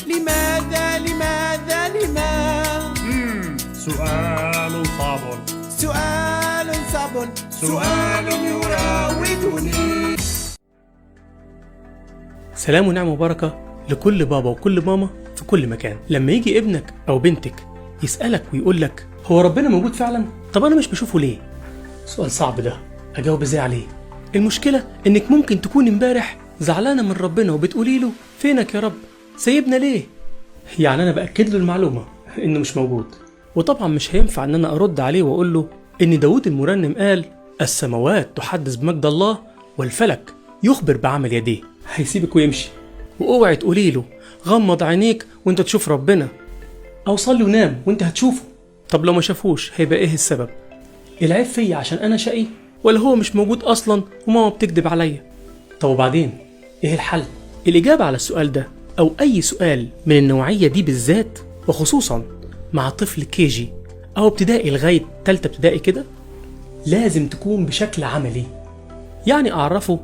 لماذا لماذا لماذا؟ سؤال صعب، سؤال صعب، سؤال يراودني. سلام ونعم وبركة لكل بابا وكل ماما في كل مكان. لما يجي ابنك أو بنتك يسألك ويقول لك هو ربنا موجود فعلا؟ طب أنا مش بشوفه ليه؟ سؤال صعب ده، أجاوب إزاي عليه؟ المشكلة إنك ممكن تكون امبارح زعلانة من ربنا وبتقولي له فينك يا رب؟ سايبنا ليه؟ يعني أنا بأكد له المعلومة إنه مش موجود. وطبعا مش هينفع إن أنا أرد عليه وأقول له إن داود المرنم قال السماوات تحدث بمجد الله والفلك يخبر بعمل يديه. هيسيبك ويمشي. واوعي تقولي له غمض عينيك وانت تشوف ربنا، او صلي ونام وانت هتشوفه. طب لو ما شافوش هيبقى ايه السبب؟ العيب فيا عشان انا شقي، ولا هو مش موجود اصلا وماما بتكذب عليا؟ طب وبعدين ايه الحل؟ الاجابه على السؤال ده او اي سؤال من النوعيه دي بالذات، وخصوصا مع طفل كيجي او ابتدائي لغايه تالتة ابتدائي كده، لازم تكون بشكل عملي. يعني اعرفه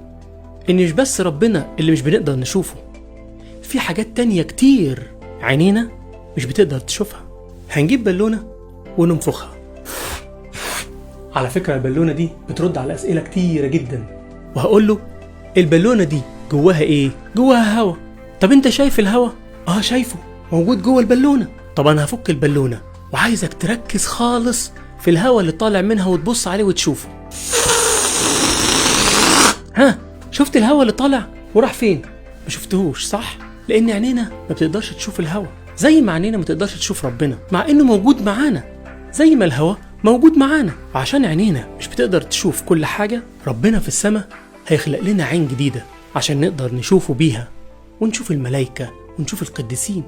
ان مش بس ربنا اللي مش بنقدر نشوفه، في حاجات تانية كتير عينينا مش بتقدر تشوفها. هنجيب بالونة وننفخها. على فكرة البالونة دي بترد على أسئلة كتيرة جدا. وهقول له البالونة دي جواها ايه؟ جواها هوا. طب انت شايف الهوا؟ شايفه موجود جوا البالونة. طب انا هفك البالونة وعايزك تركز خالص في الهوا اللي طالع منها وتبص عليه وتشوفه. شفت الهوا اللي طالع وراح فين؟ ما شفتهوش صح؟ لان عينينا ما بتقدرش تشوف الهوا، زي ما عينينا ما تقدرش تشوف ربنا مع انه موجود معانا، زي ما الهوا موجود معانا. وعشان عينينا مش بتقدر تشوف كل حاجة، ربنا في السماء هيخلق لنا عين جديدة عشان نقدر نشوفه بيها، ونشوف الملائكة ونشوف القديسين.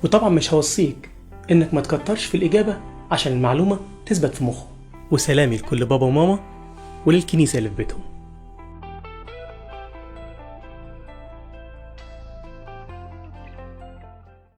وطبعا مش هوصيك انك ما تكترش في الإجابة عشان المعلومة تثبت في مخه. وسلامي لكل بابا وماما وللكنيسة اللي في بيتهم.